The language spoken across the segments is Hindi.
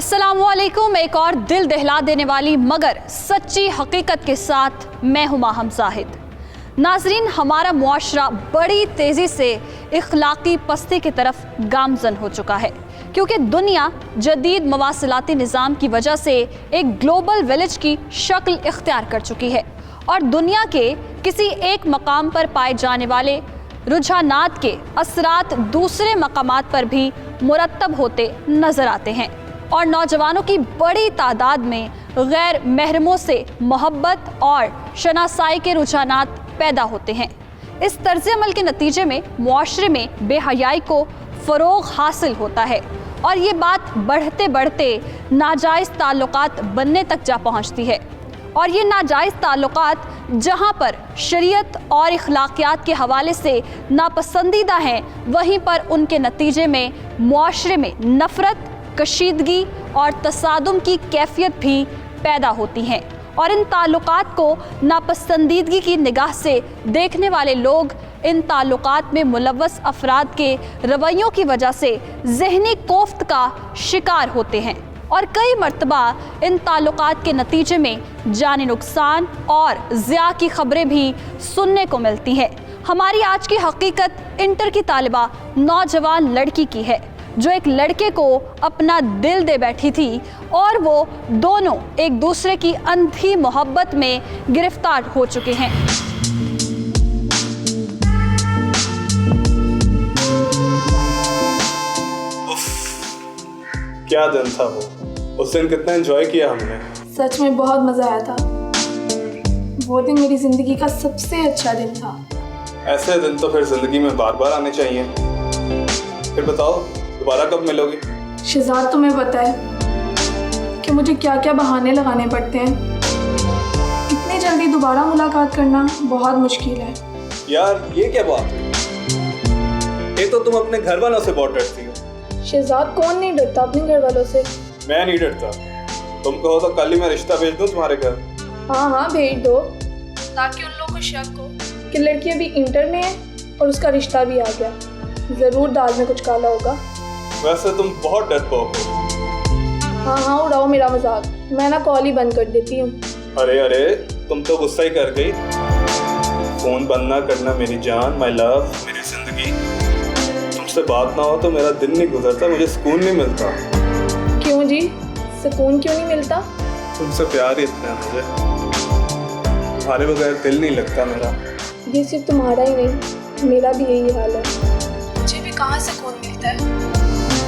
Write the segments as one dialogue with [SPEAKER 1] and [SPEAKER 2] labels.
[SPEAKER 1] अस्सलामुअलैकुम। एक और दिल दहला देने वाली मगर सच्ची हकीकत के साथ मैं हूं माहम जाहिद। नाजरीन, हमारा मुआशरा बड़ी तेज़ी से इखलाकी पस्ती की तरफ गामजन हो चुका है, क्योंकि दुनिया जदीद मवासिलाती निज़ाम की वजह से एक ग्लोबल विलेज की शक्ल इख्तियार कर चुकी है और दुनिया के किसी एक मकाम पर पाए जाने वाले रुझानात के असरात दूसरे मकामात पर भी मुरतब होते नज़र आते हैं और नौजवानों की बड़ी तादाद में गैर महरमों से मोहब्बत और शनासाई के रुझानात पैदा होते हैं। इस तर्ज अमल के नतीजे में मुआशरे में बेहयाई को फ़रोग़ हासिल होता है और ये बात बढ़ते बढ़ते नाजायज़ ताल्लुकात बनने तक जा पहुँचती है। और ये नाजायज़ ताल्लुकात जहाँ पर शरीयत और इखलाकियात के हवाले से नापसंदीदा हैं, वहीं पर उनके नतीजे में मुआशरे में नफ़रत, कशीदगी और तसादुम की कैफियत भी पैदा होती हैं और इन ताल्लुकात को नापसंदीदगी की निगाह से देखने वाले लोग इन ताल्लुकात में मुलव्वस अफराद के रवैयों की वजह से ज़हनी कोफ्त का शिकार होते हैं और कई मर्तबा इन ताल्लुकात के नतीजे में जानी नुकसान और ज़िया की खबरें भी सुनने को मिलती हैं। हमारी आज की हकीकत इंटर की तालिबा नौजवान लड़की की है जो एक लड़के को अपना दिल दे बैठी थी और वो दोनों एक दूसरे की अंधी मोहब्बत में गिरफ्तार हो चुके हैं।
[SPEAKER 2] क्या दिन था वो, उस दिन कितना एंजॉय किया हमने।
[SPEAKER 3] सच में बहुत मज़ा आया था। वो दिन मेरी ज़िंदगी का सबसे अच्छा दिन था।
[SPEAKER 2] ऐसे दिन तो फिर ज़िंदगी में बार बार आने चाहिए। फिर बताओ, दोबारा कब मिलोगी?
[SPEAKER 3] शहजाद, तुम्हें पता है कि मुझे क्या क्या बहाने लगाने पड़ते हैं। इतनी जल्दी दोबारा मुलाकात करना बहुत मुश्किल है।
[SPEAKER 2] यार, ये क्या बात है? ये तो तुम अपने घर वालों से बहुत डरती हो।
[SPEAKER 3] शहजाद, कौन नहीं डरता अपने घर वालों से?
[SPEAKER 2] मैं नहीं डरता। तुम कहो तो कल ही मैं रिश्ता भेज दूं तुम्हारे घर।
[SPEAKER 3] हाँ, भेज दो, ताकि उन लोगों को शक हो कि लड़की अभी इंटर में है और उसका रिश्ता भी आ गया। ज़रूर दाल में कुछ काला होगा।
[SPEAKER 2] वैसे तुम बहुत डरपोक हो।
[SPEAKER 3] हाँ, उड़ाओ मेरा मजाक। मैं ना कॉल ही बंद कर देती हूँ।
[SPEAKER 2] अरे, तुम तो गुस्सा ही कर गई। फोन बंद ना करना मेरी जान, माय लव, मेरी जिंदगी। तुमसे बात ना हो तो मेरा दिन नहीं गुजरता, मुझे सुकून नहीं मिलता।
[SPEAKER 3] क्यों जी, सुकून क्यों नहीं मिलता?
[SPEAKER 2] तुमसे प्यार ही इतना है मुझे, तुम्हारे बगैर दिल नहीं लगता मेरा।
[SPEAKER 3] ये सिर्फ तुम्हारा ही नहीं, मेरा भी यही हाल है। मुझे भी कहाँ सुकून मिलता है।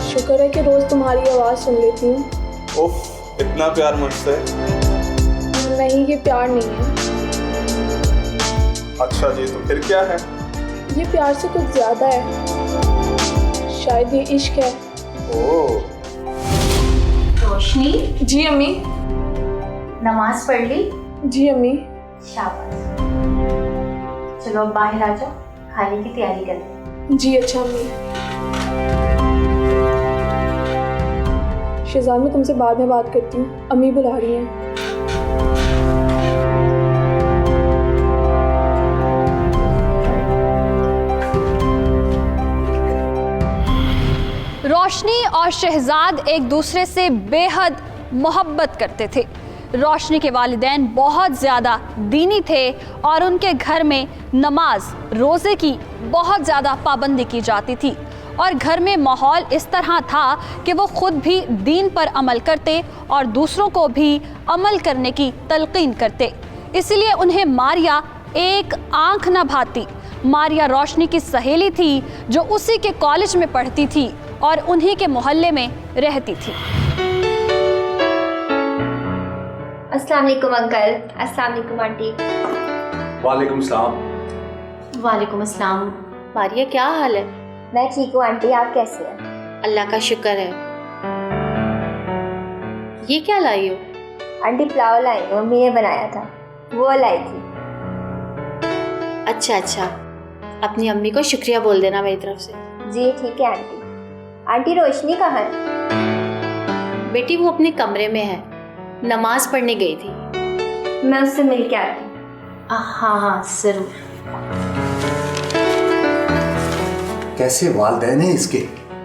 [SPEAKER 3] शुक्र है कि रोज़ तुम्हारी आवाज़ सुन लेती हूँ।
[SPEAKER 2] उफ, इतना प्यार मुझसे?
[SPEAKER 3] नहीं, ये प्यार नहीं है।
[SPEAKER 2] अच्छा जी, तो फिर क्या है?
[SPEAKER 3] ये प्यार से कुछ ज़्यादा है। शायद ये इश्क है।
[SPEAKER 2] ओह।
[SPEAKER 4] रोशनी।
[SPEAKER 3] जी अम्मी।
[SPEAKER 4] नमाज पढ़ ली?
[SPEAKER 3] जी अम्मी।
[SPEAKER 4] शाबाश। चलो अब बाहर आ जाओ, खाने की तैयारी करें।
[SPEAKER 3] जी अच्छा अम्मी। शहजाद, मैं तुमसे बाद में बात करती हूँ, अम्मी बुला रही हैं।
[SPEAKER 1] रोशनी और शहजाद एक दूसरे से बेहद मोहब्बत करते थे। रोशनी के वालिदैन बहुत ज़्यादा दीनी थे और उनके घर में नमाज रोज़े की बहुत ज़्यादा पाबंदी की जाती थी और घर में माहौल इस तरह था कि वो ख़ुद भी दीन पर अमल करते और दूसरों को भी अमल करने की तलकीन करते। इसलिए उन्हें मारिया एक आंख न भाती। मारिया रोशनी की सहेली थी जो उसी के कॉलेज में पढ़ती थी और उन्हीं के मोहल्ले में रहती थी।
[SPEAKER 5] अस्सलाम वालेकुम अंकल। अस्सलाम वालेकुम आंटी।
[SPEAKER 6] वालेकुम सलाम।
[SPEAKER 4] वालेकुम अस्सलाम। मारिया, क्या हाल है?
[SPEAKER 5] मैं ठीक हूँ आंटी, आप कैसे हैं?
[SPEAKER 4] अल्लाह का शुक्र है। ये क्या लाई हो?
[SPEAKER 5] आंटी पुलाव लाई हूँ, मम्मी ने बनाया था, वो लाई थी।
[SPEAKER 4] अच्छा, अपनी अम्मी को शुक्रिया बोल देना मेरी तरफ से।
[SPEAKER 5] जी ठीक है आंटी। आंटी, रोशनी कहाँ है?
[SPEAKER 4] बेटी, वो अपने कमरे में है, नमाज पढ़ने गई थी।
[SPEAKER 5] मैं उससे मिल के आती हूँ।
[SPEAKER 4] हाँ, ज़रूर।
[SPEAKER 6] कैसे वालदैन हैं इसके,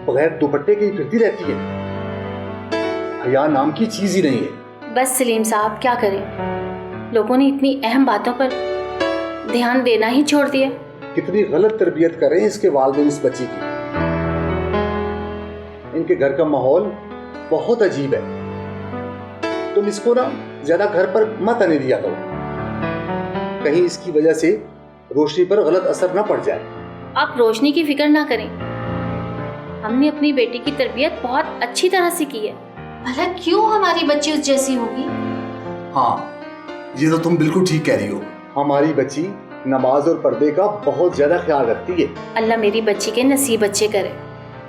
[SPEAKER 6] बगैर दुपट्टे के ही फिरती रहती है। हया नाम की चीज ही नहीं है।
[SPEAKER 4] बस सलीम साहब, क्या करें, लोगों ने इतनी अहम बातों पर ध्यान देना ही छोड़ दिया।
[SPEAKER 6] कितनी गलत तरबियत कर रहे हैं इसके वालिदैन इस बच्ची की। इनके घर का माहौल बहुत अजीब है। तुम इसको ना ज्यादा घर पर मत आने दिया करो, कहीं इसकी वजह से रोशनी पर गलत असर ना पड़ जाए।
[SPEAKER 4] आप रोशनी की फिक्र ना करें, हमने अपनी बेटी की तरबियत बहुत अच्छी तरह से की है। भला क्यों हमारी बच्ची उस जैसी होगी?
[SPEAKER 6] हाँ, ये तो तुम बिल्कुल ठीक कह रही हो। हमारी बच्ची नमाज और पर्दे का बहुत ज्यादा ख्याल रखती है।
[SPEAKER 4] अल्लाह मेरी बच्ची के नसीब अच्छे करे।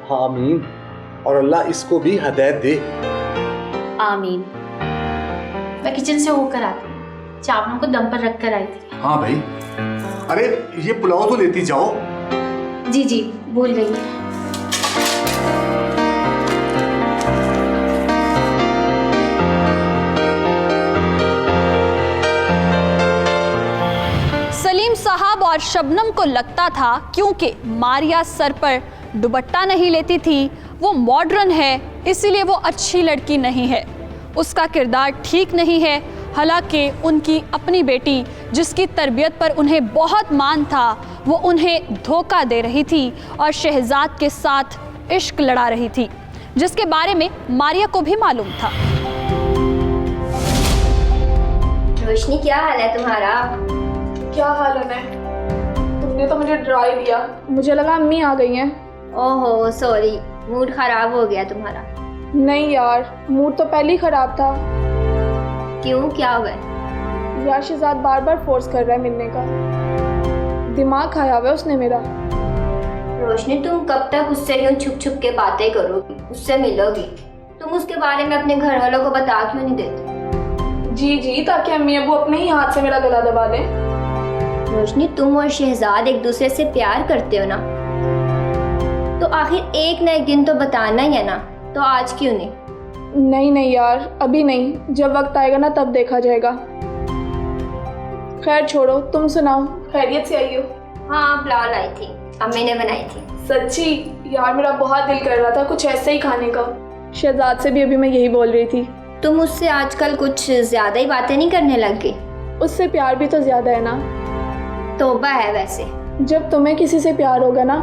[SPEAKER 6] हाँ आमीन, और अल्लाह इसको भी हिदायत दे।
[SPEAKER 4] आमीन। मैं किचन से होकर आती हूँ, चावलों को दम पर रख कर आई थी।
[SPEAKER 6] हाँ भाई, अरे ये पुलाव तो लेती जाओ।
[SPEAKER 4] जी जी, भूल गई।
[SPEAKER 1] सलीम साहब और शबनम को लगता था क्योंकि मारिया सर पर दुपट्टा नहीं लेती थी, वो मॉडर्न है, इसीलिए वो अच्छी लड़की नहीं है, उसका किरदार ठीक नहीं है। हालांकि उनकी अपनी बेटी, जिसकी तरबियत पर उन्हें बहुत मान था, वो उन्हें धोखा दे रही थी और शहजाद के साथ इश्क लड़ा रही थी, जिसके बारे में मारिया को भी मालूम था।
[SPEAKER 5] रोशनी, क्या हाल है तुम्हारा?
[SPEAKER 3] क्या हाल है? मैं तुमने तो मुझे डरा ही दिया, मुझे लगा अम्मी आ गई हैं।
[SPEAKER 5] ओहो सॉरी, मूड खराब हो गया तुम्हारा।
[SPEAKER 3] नहीं यार, मूड तो पहले ही खराब था।
[SPEAKER 5] क्यों, क्या हुआ?
[SPEAKER 3] यार शहजाद बार बार फोर्स कर रहा है मिलने का, दिमाग खाया हुआ है उसने मेरा।
[SPEAKER 5] रोशनी, तुम कब तक उससे यूं छुप छुप के बातें करोगी, उससे मिलोगी? तुम उसके बारे में अपने घर वालों को बता क्यों नहीं देते?
[SPEAKER 3] जी जी, ताकि अम्मी अबू अपने ही हाथ से मेरा गला दबा दें।
[SPEAKER 5] रोशनी, तुम और शहजाद एक दूसरे से प्यार करते हो ना, तो आखिर एक ना एक दिन तो बताना ही है ना, तो आज क्यों नहीं?
[SPEAKER 3] नहीं नहीं यार, अभी नहीं, जब वक्त आएगा ना तब देखा जाएगा। खैर छोड़ो, तुम सुनाओ, खैरियत से आई हो?
[SPEAKER 5] हाँ, पुलाव लाई थी, अम्मी ने बनाई थी।
[SPEAKER 3] सच्ची? यार मेरा बहुत दिल कर रहा था कुछ ऐसे ही खाने का। शहजाद से भी अभी मैं यही बोल रही थी।
[SPEAKER 5] तुम उससे आजकल कुछ ज्यादा ही बातें नहीं करने लग गई?
[SPEAKER 3] उससे प्यार भी तो ज्यादा है ना।
[SPEAKER 5] तौबा है वैसे।
[SPEAKER 3] जब तुम्हें किसी से प्यार होगा ना,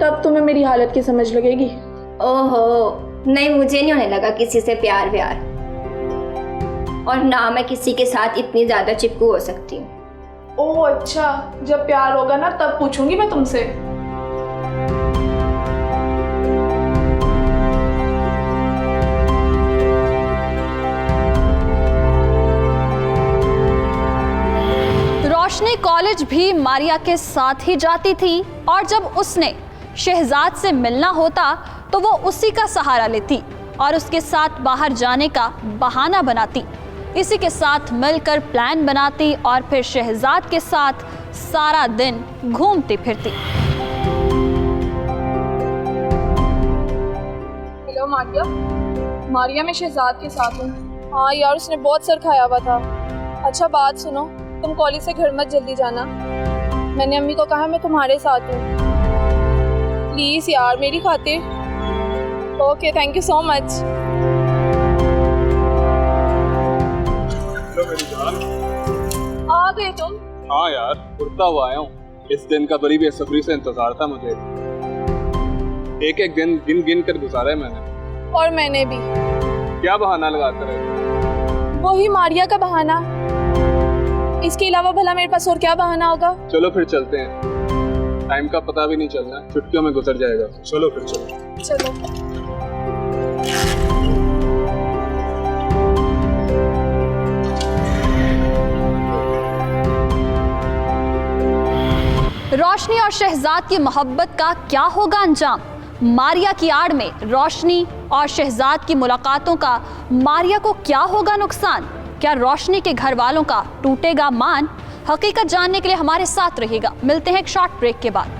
[SPEAKER 3] तब तुम्हें मेरी हालत की समझ लगेगी।
[SPEAKER 5] ओहो नहीं, मुझे नहीं होने लगा किसी से प्यार व्यार, और ना मैं किसी के साथ इतनी ज्यादा चिपकू हो सकती हूँ।
[SPEAKER 3] ओह अच्छा, जब प्यार होगा ना तब पूछूंगी मैं तुमसे।
[SPEAKER 1] रोशनी कॉलेज भी मारिया के साथ ही जाती थी और जब उसने शहजाद से मिलना होता तो वो उसी का सहारा लेती और उसके साथ बाहर जाने का बहाना बनाती, इसी के साथ मिलकर प्लान बनाती और फिर शहजाद के साथ सारा दिन घूमती फिरती।
[SPEAKER 3] हेलो मारिया। मारिया, मैं शहजाद के साथ हूँ। हाँ यार, उसने बहुत सर खाया हुआ था। अच्छा बात सुनो, तुम कॉलेज से घर मत जल्दी जाना, मैंने अम्मी को कहा मैं तुम्हारे साथ हूँ। प्लीज यार, मेरी खातिर। Okay, thank you so much.
[SPEAKER 2] Hello मेरी जान।
[SPEAKER 3] आ गए तुम?
[SPEAKER 2] हाँ यार, उड़ता हुआ आया हूँ। इस दिन का बड़ी बेसब्री से इंतजार था मुझे। एक एक दिन गिन गिन कर गुजारा है मैंने।
[SPEAKER 3] और मैंने भी।
[SPEAKER 2] क्या बहाना लगाते रहे?
[SPEAKER 3] वही मारिया का बहाना, इसके अलावा भला मेरे पास और क्या बहाना होगा?
[SPEAKER 2] चलो फिर चलते हैं, टाइम का पता भी नहीं चलना, छुट्टियों में गुजर जाएगा। चलो फिर चलो।
[SPEAKER 3] चलो।
[SPEAKER 1] रोशनी और शहजाद की मोहब्बत का क्या होगा अंजाम? मारिया की आड़ में रोशनी और शहजाद की मुलाकातों का मारिया को क्या होगा नुकसान? क्या रोशनी के घर वालों का टूटेगा मान? हकीकत जानने के लिए हमारे साथ रहिएगा। मिलते हैं एक शॉर्ट ब्रेक के बाद।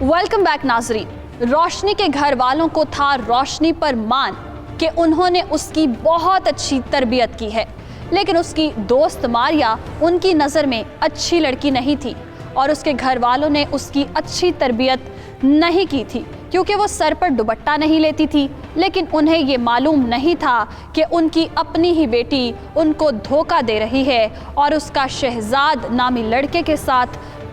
[SPEAKER 1] वेलकम बैक नाजरीन। रोशनी के घर वालों को था रोशनी पर मान, कि उन्होंने उसकी बहुत अच्छी तरबियत की है, लेकिन उसकी दोस्त मारिया उनकी नज़र में अच्छी लड़की नहीं थी और उसके घर वालों ने उसकी अच्छी तरबियत नहीं की थी क्योंकि वो सर पर दुपट्टा नहीं लेती थी। लेकिन उन्हें ये मालूम नहीं था कि उनकी अपनी ही बेटी उनको धोखा दे रही है और उसका शहजाद नामी लड़के के साथ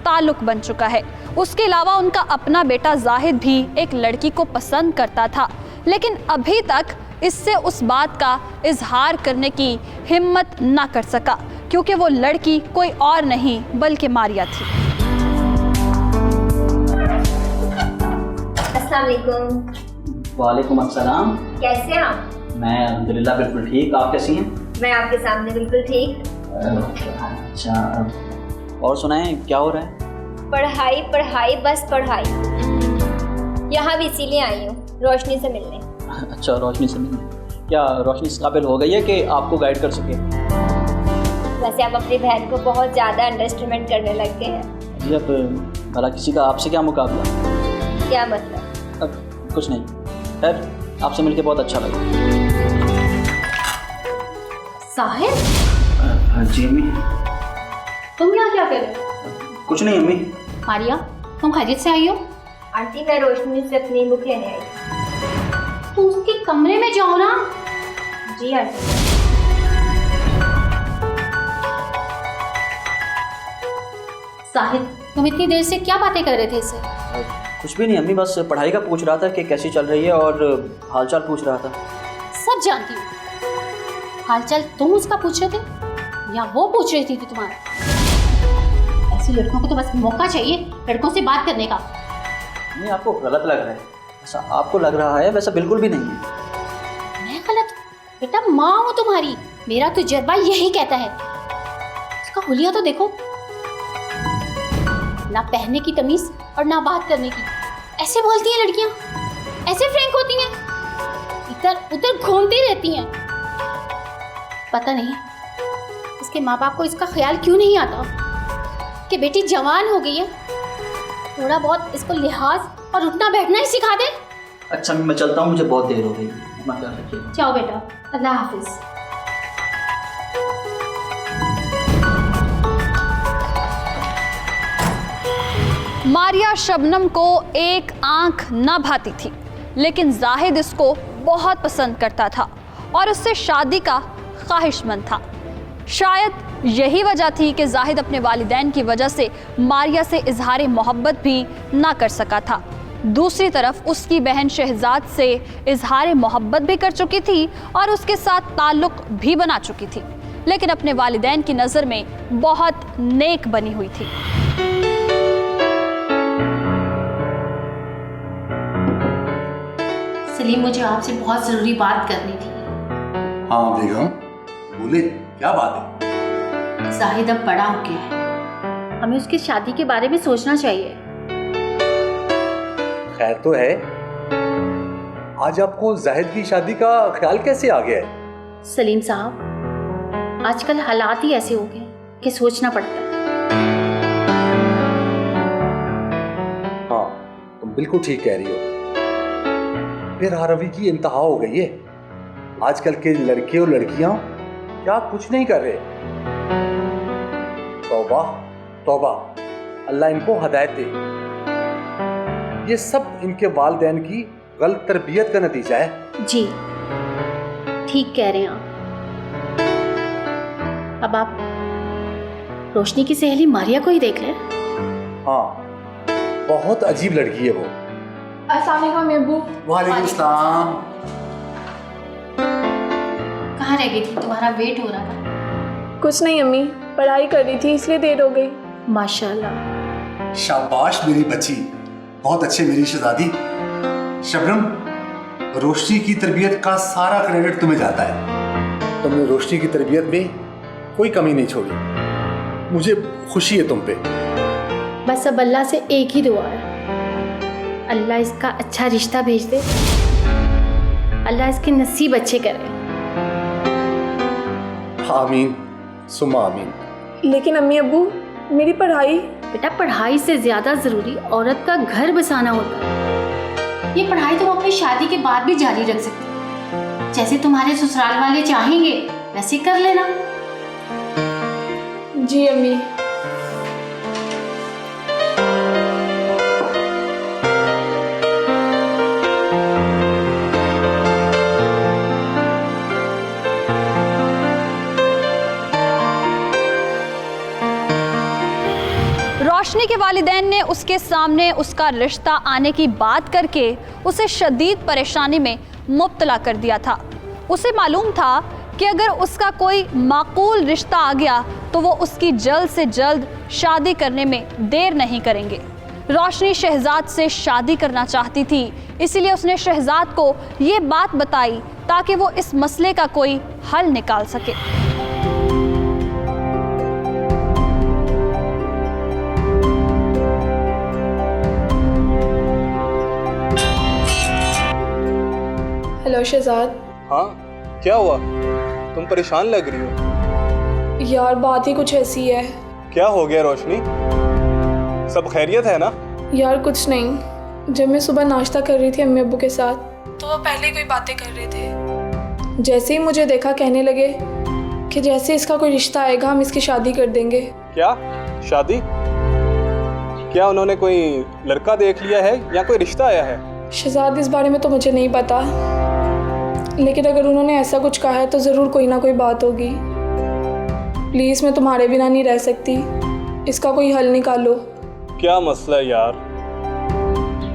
[SPEAKER 1] ताल्लुक़ बन चुका है। उसके अलावा उनका अपना बेटा जाहिद भी एक लड़की को पसंद करता था, लेकिन अभी तक इससे उस बात का इजहार करने की हिम्मत ना कर सका क्योंकि वो लड़की कोई और नहीं बल्कि मारिया थी।
[SPEAKER 5] अस्सलाम वालेकुम।
[SPEAKER 7] वालेकुम अस्सलाम।
[SPEAKER 5] कैसे हैं आप?
[SPEAKER 7] मैं अल्हम्दुलिल्लाह बिल्कुल ठीक। आप कैसी हैं?
[SPEAKER 5] मैं आपके सामने बिल्कुल ठीक।
[SPEAKER 7] अच्छा, और सुनाएं क्या हो रहा है?
[SPEAKER 5] पढ़ाई पढ़ाई बस पढ़ाई। यहाँ भी इसीलिए आई हूँ, रोशनी से मिलने।
[SPEAKER 7] अच्छा, रोशनी से मिलने। क्या रोशनी इस काबिल हो गई है कि आपको गाइड कर सके?
[SPEAKER 5] वैसे आप अपनी बहन को बहुत ज़्यादा अंडरस्टिमेट करने लग गए हैं।
[SPEAKER 7] जी, अब भला किसी का आपसे क्या मुकाबला?
[SPEAKER 5] क्या मतलब?
[SPEAKER 7] अब कुछ नहीं। खैर, आपसे मिलके बहुत अच्छा लगा।
[SPEAKER 4] साहिद,
[SPEAKER 7] जी अम्मी।
[SPEAKER 4] तुम यहाँ क्या कर रहे हो?
[SPEAKER 7] कुछ नहीं अम्मी।
[SPEAKER 4] मारिया, तुम खैरियत से आई हो?
[SPEAKER 5] आंटी, मैं रोशनी से अपनी बुक लेने आई।
[SPEAKER 4] तुम उसके कमरे में जाओ ना।
[SPEAKER 5] जी आंटी।
[SPEAKER 4] साहिद, तुम इतनी देर से क्या बातें कर रहे थे इससे?
[SPEAKER 7] कुछ भी नहीं अम्मी, बस पढ़ाई का पूछ रहा था कि कैसी चल रही है और हालचाल पूछ रहा था।
[SPEAKER 4] सब जानती हूँ। हालचाल तुम उसका पूछ रहे थे या वो पूछ रही थी तुम्हारा? ऐसी लड़कों को तो बस मौका चाहिए लड़कों से बात करने का।
[SPEAKER 7] नहीं, आपको गलत लग रहा है। ऐसा आपको लग रहा है, वैसा बिल्कुल भी नहीं है।
[SPEAKER 4] मैं गलत? बेटा, माँ हूँ तुम्हारी, मेरा तजुर्बा यही कहता है। उसका हुलिया तो देखो, ना पहनने की तमीज और ना बात करने की। ऐसे बोलती हैं लड़कियां, ऐसे फ्रैंक होती हैं, इधर उधर घूमती रहती हैं। पता नहीं इसके माँ बाप को इसका ख्याल क्यों नहीं आता कि बेटी जवान हो गई है, थोड़ा बहुत इसको लिहाज और उठना बैठना ही सिखा दे।
[SPEAKER 7] अच्छा मैं चलता हूँ, मुझे बहुत देर हो गई। अपना ख्याल रखिए।
[SPEAKER 4] जाओ बेटा, अल्लाह हाफिज।
[SPEAKER 1] मारिया शबनम को एक आंख न भाती थी, लेकिन जाहिद इसको बहुत पसंद करता था और उससे शादी का ख्वाहिशमंद था। शायद यही वजह थी कि जाहिद अपने वालिदैन की वजह से मारिया से इजहार मोहब्बत भी ना कर सका था। दूसरी तरफ उसकी बहन शहजाद से इजहार मोहब्बत भी कर चुकी थी और उसके साथ ताल्लुक़ भी बना चुकी थी, लेकिन अपने वालिदैन की नज़र में बहुत नेक बनी हुई थी।
[SPEAKER 4] सलीम, मुझे आपसे बहुत ज़रूरी बात करनी थी।
[SPEAKER 6] हाँ बेगम, बोले क्या बात है?
[SPEAKER 4] जाहिद अब बड़ा हो गया है, हमें उसकी शादी के बारे में सोचना चाहिए।
[SPEAKER 6] खैर तो है, आज आपको जाहिद की शादी का ख्याल कैसे आ गया है?
[SPEAKER 4] सलीम साहब, आजकल हालात ही ऐसे हो गए कि सोचना पड़ता है।
[SPEAKER 6] हाँ, तुम बिल्कुल ठीक कह रही हो। फिर हारवी की इंतहा हो गई है। आजकल के लड़के और लड़कियां क्या कुछ नहीं कर रहे। तौबा तौबा, अल्लाह इनको हदायत दे। ये सब इनके वालिदैन की गलत तरबियत का नतीजा है।
[SPEAKER 4] जी, ठीक कह रहे हैं आप। अब आप रोशनी की सहेली मारिया को ही देख लें।
[SPEAKER 6] हाँ, बहुत अजीब लड़की है वो।
[SPEAKER 3] अस्सलाम वालेकुम अब्बू।
[SPEAKER 6] वालेकुम सलाम।
[SPEAKER 4] कहाँ रह गई थी? तुम्हारा वेट हो रहा था।
[SPEAKER 3] कुछ नहीं अम्मी, पढ़ाई कर रही थी इसलिए देर हो गई।
[SPEAKER 4] माशाल्लाह।
[SPEAKER 6] शाबाश मेरी बच्ची, बहुत अच्छे मेरी शहजादी। शबनम, रोशनी की तरबियत का सारा क्रेडिट तुम्हें जाता है। तुमने रोशनी की तरबियत में कोई कमी नहीं छोड़ी। मुझे खुशी है तुम पे।
[SPEAKER 4] बस अब अल्लाह से एक ही दुआ है, अल्लाह इसका अच्छा रिश्ता भेज दे, अल्लाह इसके नसीब अच्छे करे।
[SPEAKER 6] आमीन सुमा आमीन।
[SPEAKER 3] लेकिन अम्मी अब्बू, मेरी पढ़ाई।
[SPEAKER 4] बेटा, पढ़ाई से ज़्यादा ज़रूरी औरत का घर बसाना होता है। ये पढ़ाई तुम अपनी शादी के बाद भी जारी रख सकती हो। जैसे तुम्हारे ससुराल वाले चाहेंगे वैसे कर लेना।
[SPEAKER 3] जी अम्मी।
[SPEAKER 1] रोशनी के वालिदैन ने उसके सामने उसका रिश्ता आने की बात करके उसे शदीद परेशानी में मुब्तला कर दिया था। उसे मालूम था कि अगर उसका कोई माकूल रिश्ता आ गया तो वो उसकी जल्द से जल्द शादी करने में देर नहीं करेंगे। रोशनी शहजाद से शादी करना चाहती थी, इसीलिए उसने शहजाद को ये बात बताई ताकि वो इस मसले का कोई हल निकाल सके।
[SPEAKER 3] हेलो शहजाद।
[SPEAKER 2] हाँ, क्या हुआ? तुम परेशान लग रही हो।
[SPEAKER 3] यार बात ही कुछ ऐसी है।
[SPEAKER 2] क्या हो गया रोशनी? सब खैरियत है ना?
[SPEAKER 3] यार कुछ नहीं, जब मैं सुबह नाश्ता कर रही थी अम्मी अब्बू के साथ तो वो पहले कोई बातें कर रहे थे। जैसे ही मुझे देखा कहने लगे कि जैसे इसका कोई रिश्ता आएगा हम इसकी शादी कर देंगे।
[SPEAKER 2] क्या शादी? क्या उन्होंने कोई लड़का देख लिया है या कोई रिश्ता आया है?
[SPEAKER 3] शहजाद इस बारे में तो मुझे नहीं पता, लेकिन अगर उन्होंने ऐसा कुछ कहा है तो ज़रूर कोई ना कोई बात होगी। प्लीज़ मैं तुम्हारे बिना नहीं रह सकती, इसका कोई हल निकालो।
[SPEAKER 2] क्या मसला है यार?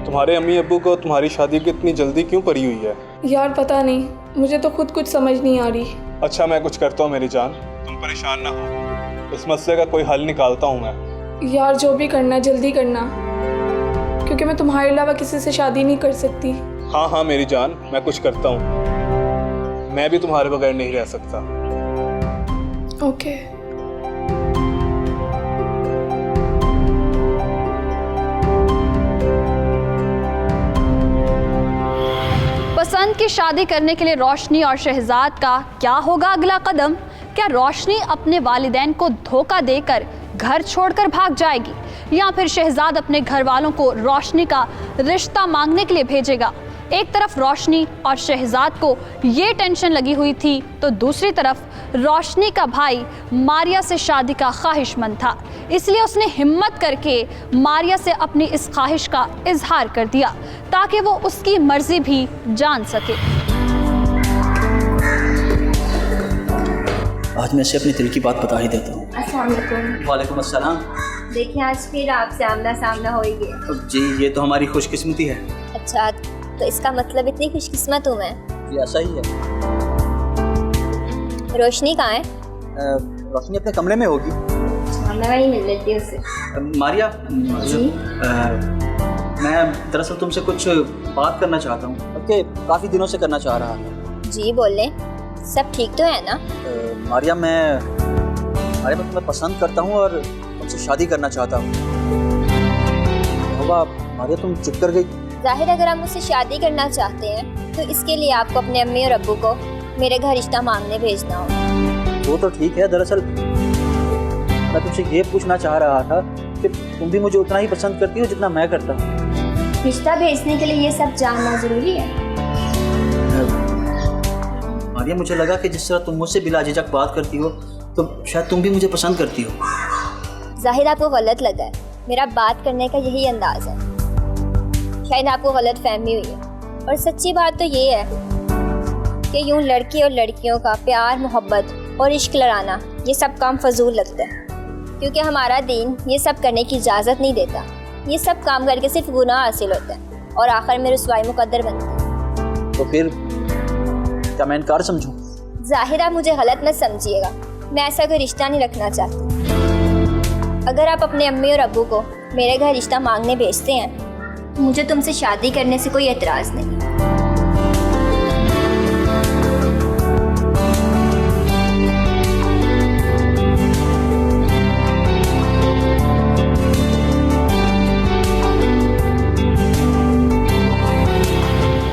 [SPEAKER 2] तुम्हारे अम्मी अब्बू को तुम्हारी शादी की इतनी जल्दी क्यों पड़ी हुई है?
[SPEAKER 3] यार पता नहीं, मुझे तो खुद कुछ समझ नहीं आ रही।
[SPEAKER 2] अच्छा मैं कुछ करता हूँ मेरी जान, तुम परेशान ना हो, इस मसले का कोई हल निकालता हूँ मैं।
[SPEAKER 3] यार जो भी करना है जल्दी करना, क्योंकि मैं तुम्हारे अलावा किसी से शादी नहीं कर सकती।
[SPEAKER 2] हाँ हाँ मेरी जान, मैं कुछ करता हूँ, मैं भी तुम्हारे बगैर नहीं रह सकता।
[SPEAKER 3] ओके।
[SPEAKER 1] पसंद की शादी करने के लिए रोशनी और शहजाद का क्या होगा अगला कदम? क्या रोशनी अपने वालिदैन को धोखा देकर घर छोड़कर भाग जाएगी या फिर शहजाद अपने घर वालों को रोशनी का रिश्ता मांगने के लिए भेजेगा? एक तरफ रोशनी और शहजाद को ये टेंशन लगी हुई थी तो दूसरी तरफ रोशनी का भाई मारिया से शादी का ख्वाहिशमंद था, इसलिए उसने हिम्मत करके मारिया से अपनी इस ख्वाहिश का इजहार कर दिया ताकि वो उसकी मर्जी भी जान सके।
[SPEAKER 7] आज मैं इसे अपने दिल की बात बता ही देता हूँ।
[SPEAKER 5] अस्सलाम वालेकुम।
[SPEAKER 7] वालेकुम अस्सलाम।
[SPEAKER 5] देखिए आज फिर आपसे आमना सामना हो ही गया।
[SPEAKER 7] जी ये तो हमारी खुशकिस्मती है।
[SPEAKER 5] अच्छा तो इसका मतलब इतनी खुशकिस्मत हूँ मैं।
[SPEAKER 7] जी ऐसा ही है।
[SPEAKER 5] रोशनी कहाँ है?
[SPEAKER 7] रोशनी अपने कमरे में होगी।
[SPEAKER 5] हाँ मैं वहीं मिल लेती हूँ उससे।
[SPEAKER 7] मारिया
[SPEAKER 5] जी?
[SPEAKER 7] मैं दरअसल तुमसे कुछ बात करना चाहता हूँ, ओके काफ़ी दिनों से करना चाह रहा था।
[SPEAKER 5] जी बोले, सब ठीक तो है ना?
[SPEAKER 7] मारिया मैं तुम्हें पसंद करता हूँ और तुमसे शादी करना चाहता हूँ। मारिया तुम चुप कर गई।
[SPEAKER 5] जाहिर अगर आप मुझसे शादी करना चाहते हैं तो इसके लिए आपको अपने अम्मी और अब्बू को मेरे घर रिश्ता मांगने भेजना होगा।
[SPEAKER 7] वो तो ठीक है, दरअसल मैं तुमसे ये पूछना चाह रहा था कि तुम भी मुझे उतना ही पसंद करती हो जितना मैं करता हूँ।
[SPEAKER 5] रिश्ता भेजने के लिए ये सब जानना ज़रूरी है।
[SPEAKER 7] मारिया मुझे लगा कि जिस तरह तुम मुझसे बिला झिझक बात करती हो तो शायद तुम भी मुझे पसंद करती हो।
[SPEAKER 5] जाहिर आपको गलत लगा है, मेरा बात करने का यही अंदाज है, शायद आपको गलत फहमी हुई है। और सच्ची बात तो ये है कि यूं लड़की और लड़कियों का प्यार मोहब्बत और इश्क लड़ाना ये सब काम फजूल लगता है, क्योंकि हमारा दीन ये सब करने की इजाज़त नहीं देता। ये सब काम करके सिर्फ गुनाह हासिल होता है और आखिर में रुसवाई मुकद्दर बनता है।
[SPEAKER 7] तो फिर क्या मैं इनकार समझूं?
[SPEAKER 5] जाहिर आप मुझे गलत मत समझिएगा, मैं ऐसा कोई रिश्ता नहीं रखना चाहती। अगर आप अपने अम्मी और अब्बू को मेरे घर रिश्ता मांगने भेजते हैं तो मुझे तुमसे शादी करने से कोई एतराज़ नहीं।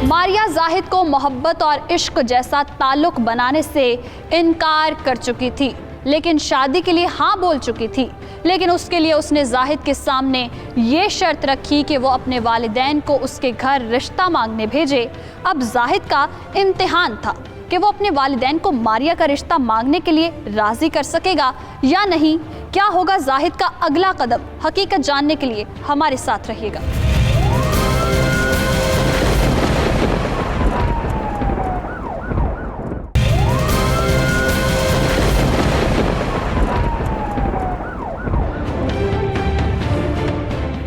[SPEAKER 1] मारिया जाहिद को मोहब्बत और इश्क जैसा ताल्लुक बनाने से इनकार कर चुकी थी, लेकिन शादी के लिए हाँ बोल चुकी थी। लेकिन उसके लिए उसने जाहिद के सामने ये शर्त रखी कि वो अपने वालिदैन को उसके घर रिश्ता मांगने भेजे। अब जाहिद का इम्तिहान था, कि वो अपने वालिदैन को मारिया का रिश्ता मांगने के लिए राजी कर सकेगा या नहीं। क्या होगा जाहिद का अगला कदम, हकीकत जानने के लिए हमारे साथ रहिएगा।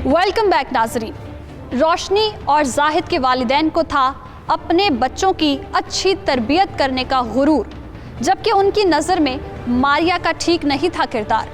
[SPEAKER 1] वेलकम बैक नाजरीन। रोशनी और जाहिद के वालिदैन को था अपने बच्चों की अच्छी तरबियत करने का गुरूर, जबकि उनकी नज़र में मारिया का ठीक नहीं था किरदार।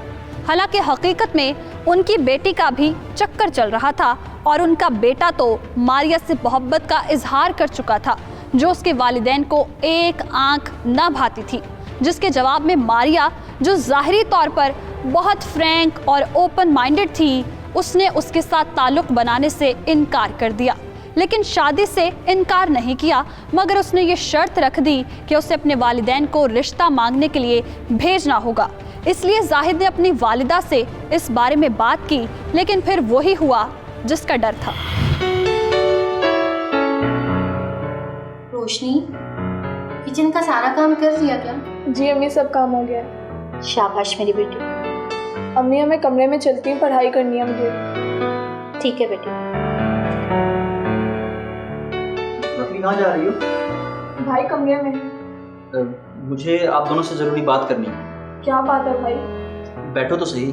[SPEAKER 1] हालांकि हकीकत में उनकी बेटी का भी चक्कर चल रहा था और उनका बेटा तो मारिया से मोहब्बत का इजहार कर चुका था, जो उसके वालिदैन को एक आंख न भाती थी। जिसके जवाब में मारिया, जो ज़ाहिरी तौर पर बहुत फ्रैंक और ओपन माइंडेड थी, उसने उसके साथ ताल्लुक़ बनाने से इनकार कर दिया। लेकिन शादी से इनकार नहीं किया, मगर उसने ये शर्त रख दी कि उसे अपने वालिदैन को रिश्ता मांगने के लिए भेजना होगा। इसलिए जाहिद ने अपनी वालिदा से इस बारे में बात की, लेकिन फिर वही हुआ जिसका डर था।
[SPEAKER 4] रोशनी, किचन का सारा काम कर लिया क्या?
[SPEAKER 3] जी अम्मी, सब काम हो गया।
[SPEAKER 5] शाबाश मेरी बेटी।
[SPEAKER 3] अम्मी मैं कमरे में चलती हूँ, पढ़ाई करनी है मुझे।
[SPEAKER 5] ठीक है बेटी।
[SPEAKER 7] रफी कहाँ जा रही हो?
[SPEAKER 3] भाई कमरे में।
[SPEAKER 7] मुझे आप दोनों से ज़रूरी बात करनी है।
[SPEAKER 3] क्या बात है भाई?
[SPEAKER 7] बैठो तो सही।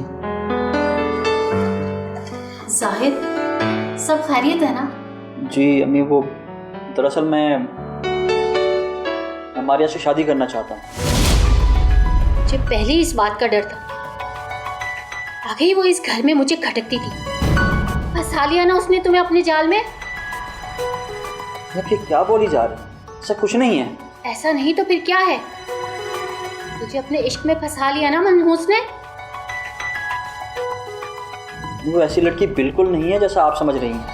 [SPEAKER 4] जाहिद, सब खैरियत है ना?
[SPEAKER 7] जी अम्मी, वो दरअसल मैं मारिया से शादी करना चाहता हूँ।
[SPEAKER 4] मुझे पहले इस बात का डर था। आगे वो इस घर में मुझे खटकती थी। फंसा लिया ना उसने तुम्हें अपने जाल में।
[SPEAKER 7] आप ये क्या बोली जा रही हैं? ऐसा कुछ नहीं है।
[SPEAKER 4] ऐसा नहीं तो फिर क्या है? तुझे अपने इश्क में फंसा लिया ना मनहूस ने।
[SPEAKER 7] वो ऐसी लड़की बिल्कुल नहीं है जैसा आप समझ रही हैं।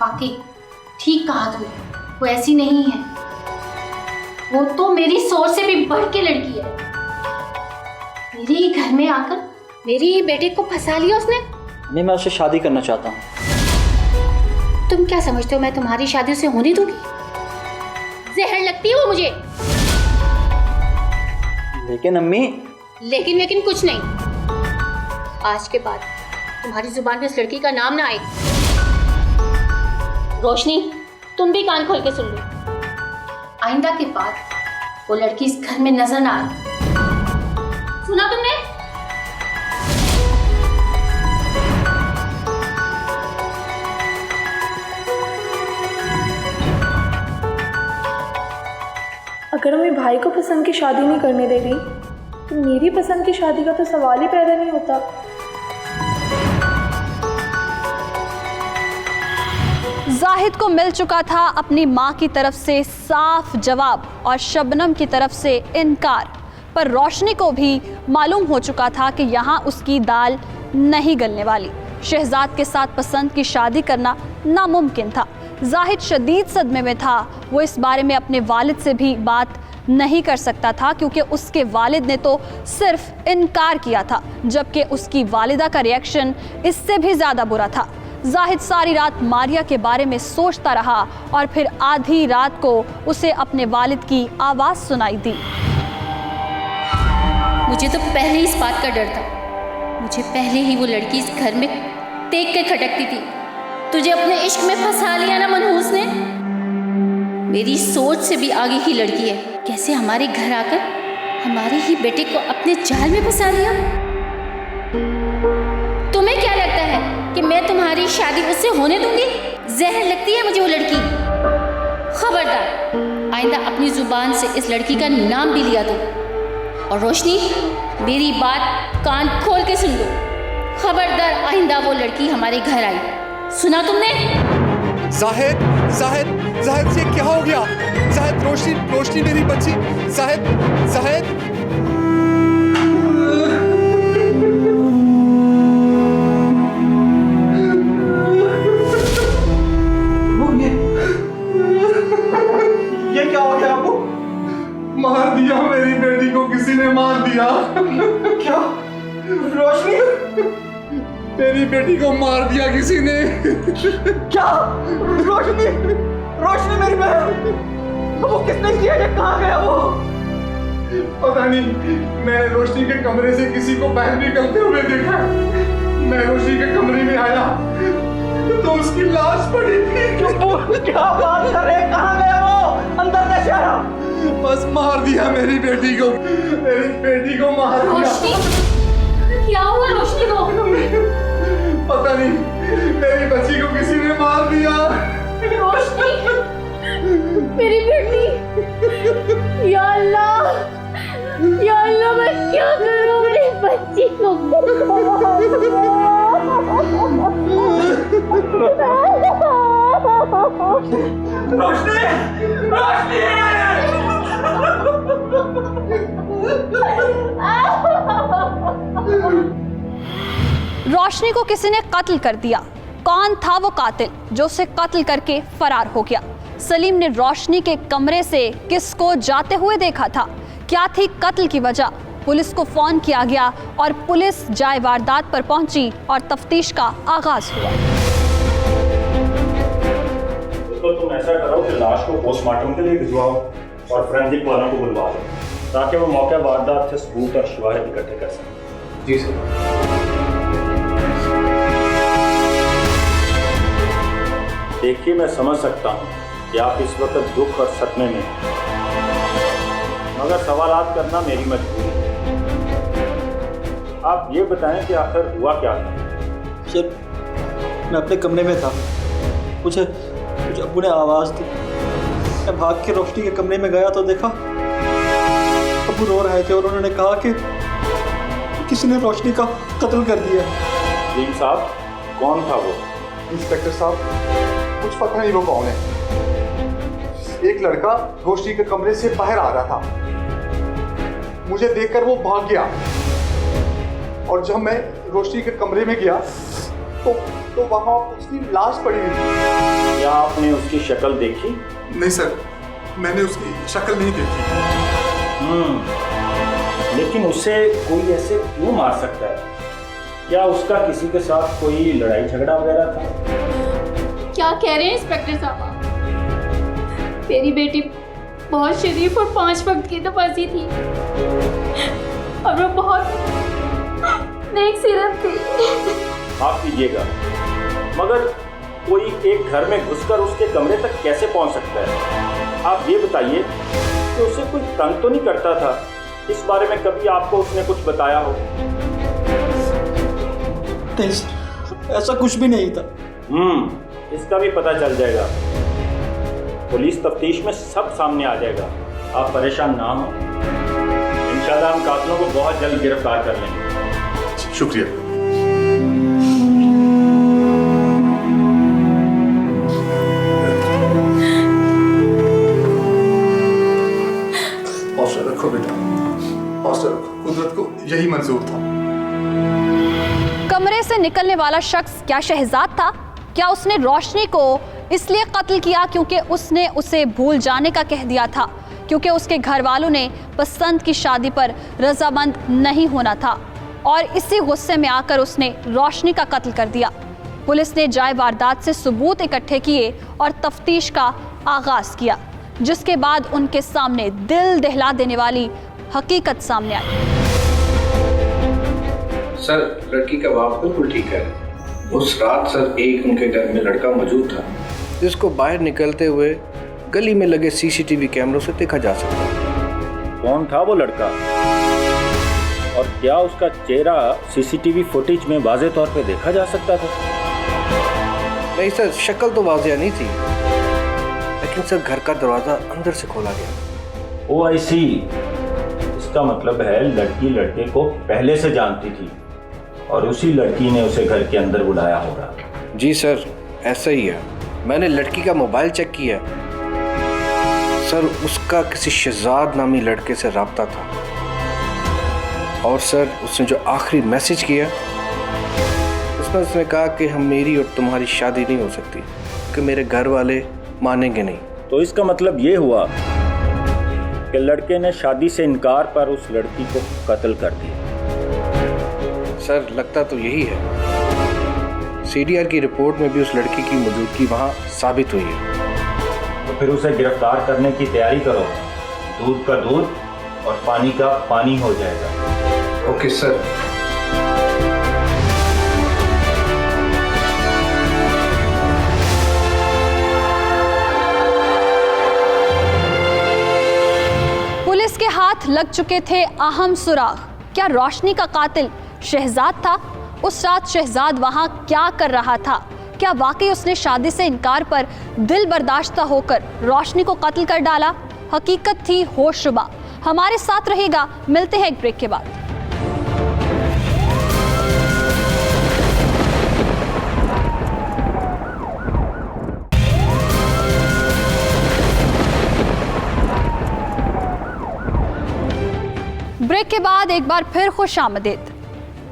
[SPEAKER 4] वाकई ठीक कहा तुमने, वो ऐसी नहीं है। वो तो मेरी सोच से भी बढ़ के लड़की है। मेरे ही घर में आकर मेरे ही बेटे को फंसा लिया उसने।
[SPEAKER 7] नहीं, मैं उससे शादी करना चाहता हूँ।
[SPEAKER 4] तुम क्या समझते हो मैं तुम्हारी शादी से होने दूंगी? जहर लगती है वो मुझे।
[SPEAKER 7] लेकिन अम्मी।
[SPEAKER 4] लेकिन कुछ नहीं। आज के बाद तुम्हारी जुबान पे उस लड़की का नाम ना आए। रोशनी, तुम भी कान खोल के सुन लो। आइंदा के बाद वो लड़की इस घर में नजर ना आए। सुना तुमने?
[SPEAKER 3] अगर मैं भाई को पसंद की शादी नहीं करने दे रही तो मेरी पसंद की शादी का तो सवाल ही पैदा नहीं होता।
[SPEAKER 1] जाहिद को मिल चुका था अपनी माँ की तरफ से साफ जवाब और शबनम की तरफ से इनकार, पर रोशनी को भी मालूम हो चुका था कि यहाँ उसकी दाल नहीं गलने वाली। शहजाद के साथ पसंद की शादी करना नामुमकिन था। जाहिद शदीद सदमे में था। वो इस बारे में अपने वालिद से भी बात नहीं कर सकता था, क्योंकि उसके वालिद ने तो सिर्फ इनकार किया था, जबकि उसकी वालिदा का रिएक्शन इससे भी ज़्यादा बुरा था। जाहिद सारी रात मारिया के बारे में सोचता रहा और फिर आधी रात को उसे अपने वालिद की आवाज़ सुनाई दी।
[SPEAKER 4] मुझे तो पहले ही इस बात का डर था। मुझे पहले ही वो लड़की इस घर में देख के खटकती थी। तुझे अपने इश्क में फंसा लिया ना मनहूस ने। मेरी सोच से भी आगे की लड़की है। कैसे हमारे घर आकर हमारे ही बेटे को अपने जाल में फंसा लिया। तुम्हें क्या लगता है कि मैं तुम्हारी शादी उससे होने दूंगी? जहर लगती है मुझे वो लड़की। खबरदार आइंदा अपनी जुबान से इस लड़की का नाम भी लिया तुम। और रोशनी, मेरी बात कान खोल के सुन लो। खबरदार आइंदा वो लड़की हमारे घर आई। सुना तुमने?
[SPEAKER 8] जाहिद, जाहिद, जाहिद, ये क्या हो गया? जाहिद, रोशनी, रोशनी मेरी बच्ची। जाहिद, जाहिद।
[SPEAKER 7] ये क्या हो गया आपको?
[SPEAKER 8] मार दिया मेरी बेटी को, किसी ने मार दिया।
[SPEAKER 7] क्या? रोशनी?
[SPEAKER 8] मेरी बेटी को मार दिया किसी ने।
[SPEAKER 7] क्या? रोशनी, रोशनी मेरी बहन। वो किसने किया? ये कहाँ गया वो?
[SPEAKER 6] पता नहीं, मैंने रोशनी के कमरे से किसी को बाहर निकलते हुए देखा। मैं रोशनी के कमरे में आया तो उसकी लाश पड़ी थी।
[SPEAKER 7] क्या बात कर रहे हैं? कहाँ गया वो? अंदर कैसे आया?
[SPEAKER 6] बस मार दिया मेरी बेटी को, मेरी बेटी को मार दिया।
[SPEAKER 4] रोशनी, क्या हुआ रोशनी को?
[SPEAKER 6] पता नहीं, मेरी बच्ची को किसी ने मार दिया।
[SPEAKER 4] रोशनी, मेरी बेटी, या अल्लाह, मैं क्या करूं मेरी बच्ची को?
[SPEAKER 7] रोशनी, रोशनी!
[SPEAKER 1] रोशनी को किसी ने कत्ल कर दिया। कौन था वो कातिल जो उसे कत्ल करके फरार हो गया? सलीम ने रोशनी के कमरे से किसको जाते हुए देखा था? क्या थी कत्ल की वजह? पुलिस को फोन किया गया और पुलिस जाए वारदात पर पहुंची और तफ्तीश का आगाज हुआ।
[SPEAKER 9] तो तुम ऐसा करो कि लाश को पोस्टमार्टम के लिए भिजवाओ और फोरेंसिक वालों को बुलवा दो ताकि वो मौके वारदात से सबूत और शवाहिद इकट्ठे कर सकें।
[SPEAKER 6] जी सर।
[SPEAKER 9] देखिए, मैं समझ सकता हूँ कि आप इस वक्त दुख और सदमे में हैं, मगर सवालात करना मेरी मजबूरी है। आप ये बताएं कि आखिर हुआ क्या था?
[SPEAKER 7] सर, मैं अपने कमरे में था, मुझे अब्बू ने आवाज़ दी। मैं भाग के रोशनी के कमरे में गया तो देखा अब्बू रो रहे थे और उन्होंने कहा कि किसी ने रोशनी का कत्ल कर दिया।
[SPEAKER 9] सलीम साहब, कौन था वो?
[SPEAKER 6] इंस्पेक्टर साहब, कुछ पता नहीं वो कौन है। एक लड़का रोशनी के कमरे से बाहर आ रहा था, मुझे देखकर वो भाग गया और जब मैं रोशनी के कमरे में गया तो वहां उसकी लाश पड़ी हुई थी।
[SPEAKER 9] क्या आपने उसकी शक्ल देखी?
[SPEAKER 6] नहीं सर, मैंने उसकी शक्ल नहीं देखी।
[SPEAKER 9] लेकिन उसे कोई ऐसे क्यों मार सकता है? क्या उसका किसी के साथ कोई लड़ाई झगड़ा वगैरह था?
[SPEAKER 4] क्या कह रहे हैं इंस्पेक्टर साहब? मेरी बेटी बहुत शरीफ और 5 वक्त की नमाज़ी थी और वो बहुत नेक सीरत थी।
[SPEAKER 9] माफ कीजिएगा, मगर कोई एक घर में घुसकर उसके कमरे तक कैसे पहुंच सकता है? आप ये बताइए कि उसे कोई तंग तो नहीं करता था? इस बारे में कभी आपको उसने कुछ बताया हो?
[SPEAKER 7] नहीं सर, ऐसा कुछ भी नहीं था।
[SPEAKER 9] इसका भी पता चल जाएगा। पुलिस तफ्तीश में सब सामने आ जाएगा। आप परेशान ना हो, इंशाल्लाह हम कातिलों को बहुत जल्द गिरफ्तार कर लेंगे।
[SPEAKER 6] शुक्रिया। हौसला रखो बेटा, हौसला रखो। कुदरत को यही मंजूर था।
[SPEAKER 1] कमरे से निकलने वाला शख्स क्या शहजाद था? क्या उसने रोशनी को इसलिए कत्ल किया क्योंकि उसने उसे भूल जाने का कह दिया था, क्योंकि उसके घर वालों ने पसंद की शादी पर रजामंद नहीं होना था और इसी गुस्से में आकर उसने रोशनी का कत्ल कर दिया? पुलिस ने जाए वारदात से सबूत इकट्ठे किए और तफ्तीश का आगाज किया, जिसके बाद उनके सामने दिल दहला देने वाली हकीकत सामने आई।
[SPEAKER 10] सर, लड़की का बाप बिल्कुल ठीक है। उस रात सर एक उनके घर में लड़का मौजूद था जिसको बाहर निकलते हुए गली में लगे सीसीटीवी कैमरों से देखा जा सकता है।
[SPEAKER 9] कौन था वो लड़का और क्या उसका चेहरा सीसीटीवी फुटेज में वाज़ेह तौर पे देखा जा सकता था?
[SPEAKER 10] नहीं सर, शक्ल तो वाज़ेह नहीं थी, लेकिन सर घर का दरवाज़ा अंदर से खोला गया।
[SPEAKER 9] ओ आई सी, इसका मतलब है लड़की लड़के को पहले से जानती थी और उसी लड़की ने उसे घर के अंदर बुलाया होगा।
[SPEAKER 10] जी सर, ऐसा ही है। मैंने लड़की का मोबाइल चेक किया सर, उसका किसी शहजाद नामी लड़के से राब्ता था और सर उसने जो आखिरी मैसेज किया उसमें उसने कहा कि हम मेरी और तुम्हारी शादी नहीं हो सकती कि मेरे घर वाले मानेंगे नहीं।
[SPEAKER 9] तो इसका मतलब ये हुआ कि लड़के ने शादी से इनकार पर उस लड़की को कत्ल कर दिया।
[SPEAKER 10] सर लगता तो यही है। सीडीआर की रिपोर्ट में भी उस लड़की की मौजूदगी वहाँ साबित हुई है।
[SPEAKER 9] तो फिर उसे गिरफ्तार करने की तैयारी करो। दूध का दूध और पानी का पानी हो जाएगा।
[SPEAKER 10] Okay sir.
[SPEAKER 1] पुलिस के हाथ लग चुके थे अहम सुराग। क्या रोशनी का कातिल शहजाद था? उस रात शहजाद वहां क्या कर रहा था? क्या वाकई उसने शादी से इनकार पर दिल बर्दाश्ता होकर रोशनी को कत्ल कर डाला? हकीकत थी होशरुबा। हमारे साथ रहेगा, मिलते हैं एक ब्रेक के बाद। ब्रेक के बाद एक बार फिर खुश आमदीद।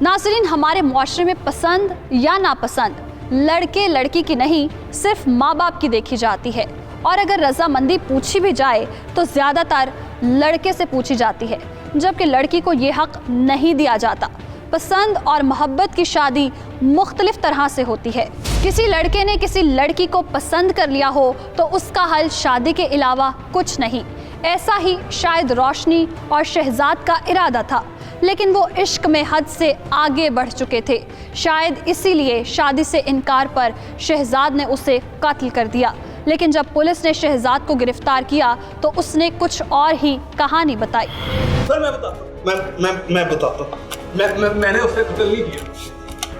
[SPEAKER 1] नाजरीन, हमारे मुआशरे में पसंद या नापसंद लड़के लड़की की नहीं, सिर्फ माँ बाप की देखी जाती है। और अगर रजामंदी पूछी भी जाए तो ज़्यादातर लड़के से पूछी जाती है, जबकि लड़की को ये हक नहीं दिया जाता। पसंद और मोहब्बत की शादी मुख्तलिफ तरह से होती है। किसी लड़के ने किसी लड़की को पसंद कर लिया हो तो उसका हल शादी के अलावा कुछ नहीं। ऐसा ही शायद रोशनी और शहजाद का इरादा था, लेकिन वो इश्क में हद से आगे बढ़ चुके थे। शायद इसीलिए शादी से इनकार पर शहजाद ने उसे कत्ल कर दिया। लेकिन जब पुलिस ने शहजाद को गिरफ्तार किया तो उसने कुछ और ही कहानी बताई।
[SPEAKER 2] सर मैं बताता हूँ। मैंने उसे कत्ल नहीं किया।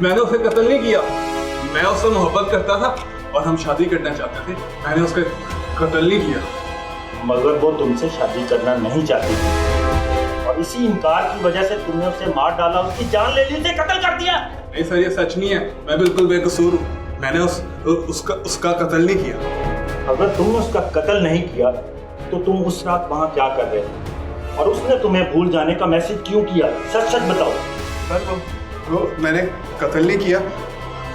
[SPEAKER 2] मैंने उसे कत्ल नहीं किया। मैं उससे मोहब्बत करता था और हम शादी करना चाहते थे। मैंने उसका कत्ल नहीं किया।
[SPEAKER 9] मगर वो तुमसे शादी करना नहीं चाहती थी और इसी इनकार की वजह से तुमने उसे मार डाला, उसकी जान ले ली, उसे कत्ल कर दिया।
[SPEAKER 2] नहीं सर, ये सच नहीं है। मैं बिल्कुल बेकसूर हूँ। मैंने उसका कत्ल नहीं किया।
[SPEAKER 9] अगर तुमने उसका कत्ल नहीं किया तो तुम उस रात वहाँ क्या कर रहे थे और उसने तुम्हें भूल जाने का मैसेज क्यों किया? सच सच बताओ।
[SPEAKER 2] सर वो मैंने कत्ल नहीं किया।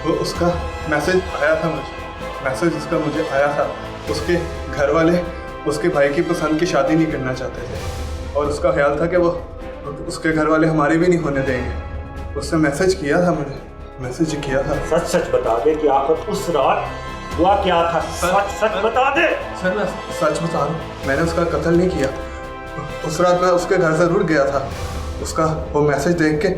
[SPEAKER 2] वो उसका मैसेज आया था मुझे। मैसेज उसका मुझे आया था। उसके घर वाले उसके भाई की पसंद की शादी नहीं करना चाहते थे और उसका ख्याल था कि वो उसके घर वाले हमारे भी नहीं होने देंगे। उससे मैसेज किया था, मुझे मैसेज किया था।
[SPEAKER 9] सच सच बता दे कि आखिर उस रात हुआ क्या था? सच सच बता दे।
[SPEAKER 2] सर मैं सच बता रहा हूँ, मैंने उसका कत्ल नहीं किया। उस रात मैं उसके घर ज़रूर गया था। उसका वो मैसेज देख के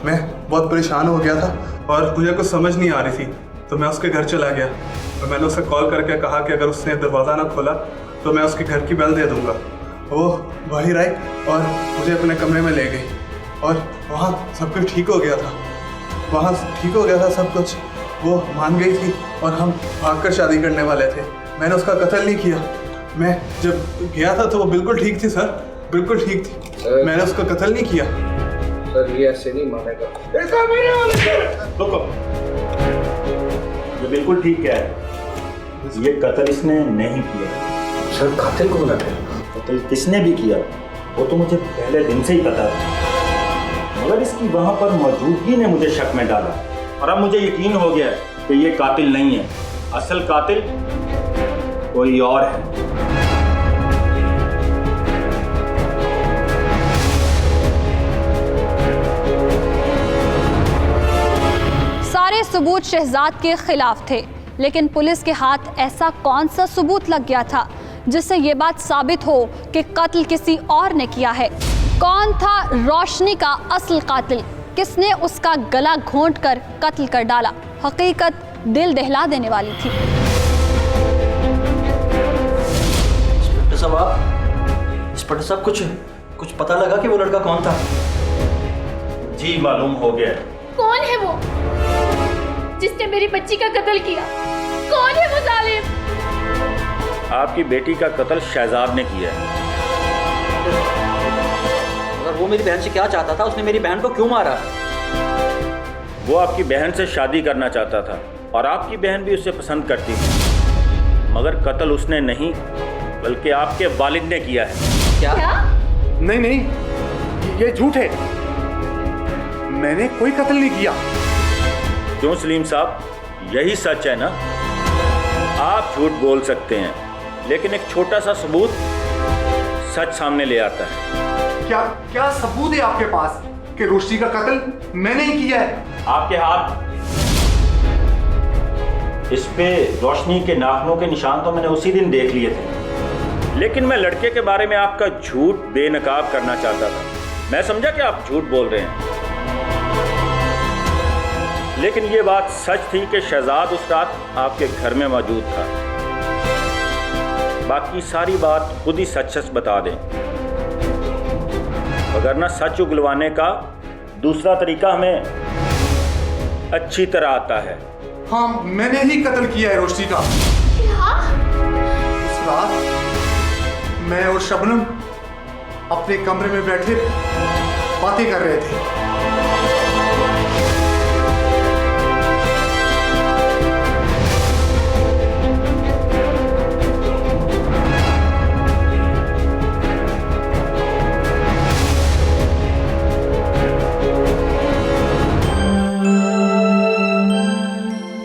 [SPEAKER 2] मैं बहुत परेशान हो गया था और मुझे कुछ समझ नहीं आ रही थी, तो मैं उसके घर चला गया और मैंने उसे कॉल करके कहा कि अगर उसने दरवाज़ा ना खोला तो मैं उसके घर की बेल दे दूँगा। वो बाहर आई और मुझे अपने कमरे में ले गई और वहाँ सब कुछ ठीक हो गया था। वहाँ ठीक हो गया था सब कुछ। वो मान गई थी और हम भागकर शादी करने वाले थे। मैंने उसका कत्ल नहीं किया। मैं जब गया था तो वो बिल्कुल ठीक थी सर, बिल्कुल ठीक थी। मैंने उसका कत्ल नहीं किया।
[SPEAKER 10] सर ये ऐसे नहीं मानेगा।
[SPEAKER 9] रुको, ये बिल्कुल ठीक है। ये कत्ल इसने नहीं किया।
[SPEAKER 10] सर कातिल कौन है?
[SPEAKER 9] कत्ल किसने भी किया वो तो मुझे पहले दिन से ही पता था, मगर इसकी वहां पर मौजूदगी ने मुझे शक में डाला और अब मुझे यकीन हो गया है कि ये कातिल नहीं है। असल कातिल कोई और है।
[SPEAKER 1] सारे सबूत शहजाद के खिलाफ थे, लेकिन पुलिस के हाथ ऐसा कौन सा सबूत लग गया था जिससे ये बात साबित हो कि कत्ल किसी और ने किया है? कौन था रोशनी का असल कातिल? किसने उसका गला घोंटकर कत्ल कर डाला? हकीकत दिल दहला देने वाली थी।
[SPEAKER 7] इंस्पेक्टर साहब कुछ पता लगा कि वो लड़का कौन था?
[SPEAKER 9] जी मालूम हो गया।
[SPEAKER 4] कौन है वो जिसने मेरी बच्ची का कत्ल किया? कौन है वो जालिम?
[SPEAKER 9] आपकी बेटी का कत्ल शहजाद ने किया है।
[SPEAKER 7] अगर वो मेरी बहन से क्या चाहता था? उसने मेरी बहन को क्यों मारा?
[SPEAKER 9] वो आपकी बहन से शादी करना चाहता था और आपकी बहन भी उसे पसंद करती थी, मगर कत्ल उसने नहीं बल्कि आपके वालिद ने किया है।
[SPEAKER 7] क्या?
[SPEAKER 8] नहीं नहीं, ये झूठ है। मैंने कोई कत्ल नहीं किया।
[SPEAKER 9] क्यों सलीम साहब, यही सच है ना? आप झूठ बोल सकते हैं, लेकिन एक छोटा सा सबूत सच सामने ले आता है।
[SPEAKER 8] क्या सबूत है आपके पास कि रोशनी का कत्ल मैंने ही किया है?
[SPEAKER 9] आपके हाथ इस पे रोशनी के नाखूनों के निशान तो मैंने उसी दिन देख लिए थे, लेकिन मैं लड़के के बारे में आपका झूठ बेनकाब करना चाहता था। मैं समझा कि आप झूठ बोल रहे हैं, लेकिन ये बात सच थी कि शहजाद उस्ताद आपके घर में मौजूद था। बाकी सारी बात खुद ही सच सच बता दें, वगरना सच उगलवाने का दूसरा तरीका हमें अच्छी तरह आता है।
[SPEAKER 6] हाँ, मैंने ही कत्ल किया है रोशनी का। उस रात मैं और शबनम अपने कमरे में बैठे बातें कर रहे थे।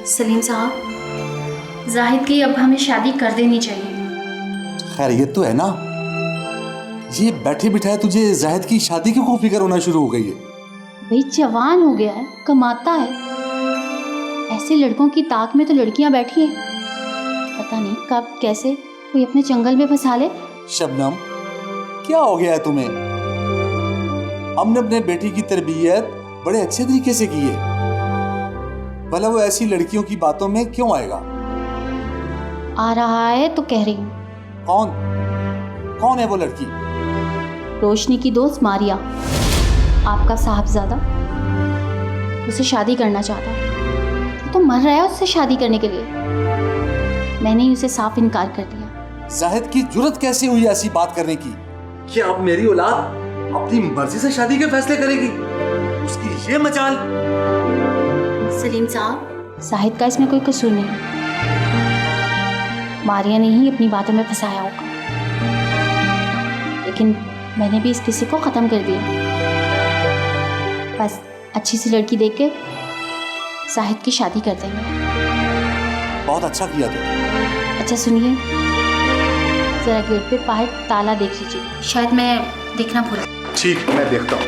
[SPEAKER 4] सलीम साहब, जाहिद की अब हमें शादी कर देनी चाहिए।
[SPEAKER 8] खैरियत तो है ना? ये बैठे बिठाए तुझे जाहिद की शादी की खूब फिक्र होना शुरू हो गई है।
[SPEAKER 4] भाई जवान हो गया है, कमाता है, ऐसे लड़कों की ताक में तो लड़कियां बैठी हैं। पता नहीं कब कैसे कोई अपने जंगल में फंसा ले।
[SPEAKER 8] शबनम, क्या हो गया है तुम्हें? हमने अपने बेटी की तरबियत बड़े अच्छे तरीके से की है, भला वो ऐसी लड़कियों की बातों में क्यों आएगा?
[SPEAKER 4] आ रहा है तो कह रही हूँ।
[SPEAKER 8] कौन है वो लड़की?
[SPEAKER 4] रोशनी की दोस्त मारिया, आपका साहबजादा उसे शादी करना चाहता है। तो मर रहा है उससे शादी करने के लिए। मैंने ही उसे साफ इनकार कर दिया।
[SPEAKER 8] जाहिद की जुर्रत कैसे हुई ऐसी बात करने की? क्या अब मेरी औलाद अपनी मर्जी से शादी के फैसले करेगी? उसकी ये मजाल।
[SPEAKER 4] सलीम साहब, जाहिद का इसमें कोई कसूर नहीं, मारिया ने ही अपनी बातों में फंसाया होगा। लेकिन मैंने भी इस किस्से को ख़त्म कर दिया। बस अच्छी सी लड़की देख के जाहिद की शादी कर देंगे।
[SPEAKER 8] बहुत अच्छा किया तुमने।
[SPEAKER 4] अच्छा सुनिए, ज़रा गेट पे बाहर ताला देख लीजिए, शायद मैं देखना भूला।
[SPEAKER 6] ठीक, मैं देखता हूँ।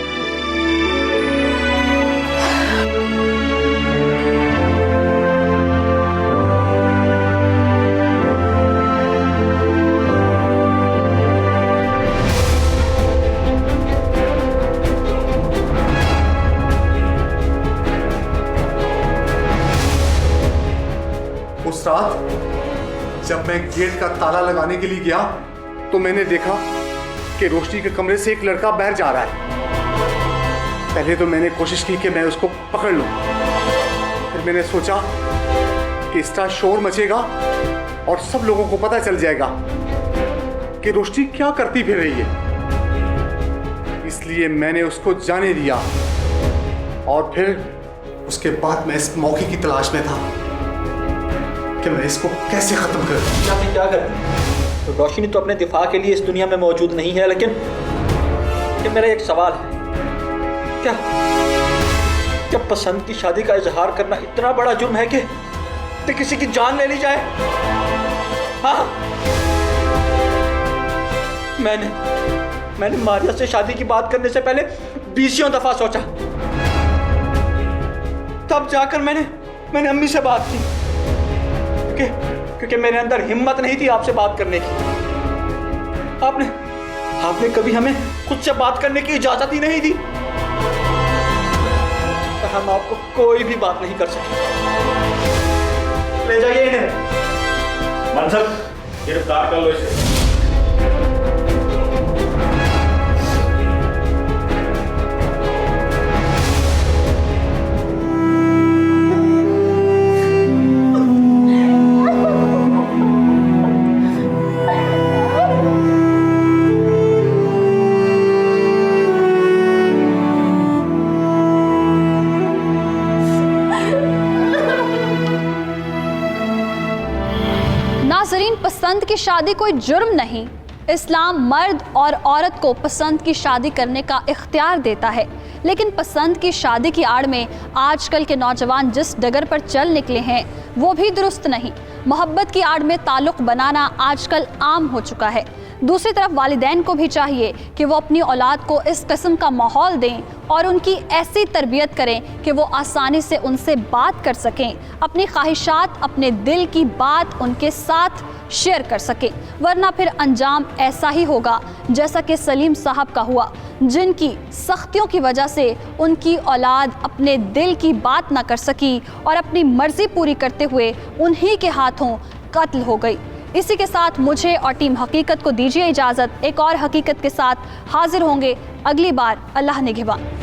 [SPEAKER 6] उस रात जब मैं गेट का ताला लगाने के लिए गया तो मैंने देखा कि रोशनी के कमरे से एक लड़का बाहर जा रहा है। पहले तो मैंने कोशिश की कि मैं उसको पकड़ लूं, फिर मैंने सोचा कि इस तरह शोर मचेगा और सब लोगों को पता चल जाएगा कि रोशनी क्या करती फिर रही है। इसलिए मैंने उसको जाने दिया और फिर उसके बाद मैं इस मौके की तलाश में था कि मैं इसको कैसे खत्म करूं।
[SPEAKER 7] क्या करती? तो रोशनी तो अपने दिफा के लिए इस दुनिया में मौजूद नहीं है, लेकिन मेरा एक सवाल है, क्या पसंद की शादी का इजहार करना इतना बड़ा जुर्म है कि किसी की जान ले ली जाए? हाँ, मैंने मारिया से शादी की बात करने से पहले 20 दफा सोचा, तब जाकर मैंने अम्मी से बात की, क्योंकि मेरे अंदर हिम्मत नहीं थी आपसे बात करने की। आपने कभी हमें खुद से बात करने की इजाजत ही नहीं दी, तो हम आपको कोई भी बात नहीं कर सके। ले जाइए इन्हें।
[SPEAKER 9] मनसब, गिरफ्तार कर लो इसे।
[SPEAKER 1] पसंद की शादी कोई जुर्म नहीं। इस्लाम मर्द और औरत को पसंद की शादी करने का इख्तियार देता है, लेकिन पसंद की शादी की आड़ में आजकल के नौजवान जिस डगर पर चल निकले हैं वो भी दुरुस्त नहीं। मोहब्बत की आड़ में ताल्लुक़ बनाना आजकल आम हो चुका है। दूसरी तरफ वालिदैन को भी चाहिए कि वो अपनी औलाद को इस किस्म का माहौल दें और उनकी ऐसी तरबियत करें कि वो आसानी से उनसे बात कर सकें, अपनी ख्वाहिशात, अपने दिल की बात उनके साथ शेयर कर सकें, वरना फिर अंजाम ऐसा ही होगा जैसा कि सलीम साहब का हुआ, जिनकी सख्तियों की वजह से उनकी औलाद अपने दिल की बात ना कर सकी और अपनी मर्जी पूरी करते हुए उन्हीं के हाथों कत्ल हो गई। इसी के साथ मुझे और टीम हकीकत को दीजिए इजाज़त। एक और हकीकत के साथ हाजिर होंगे अगली बार। अल्लाह निगहबान।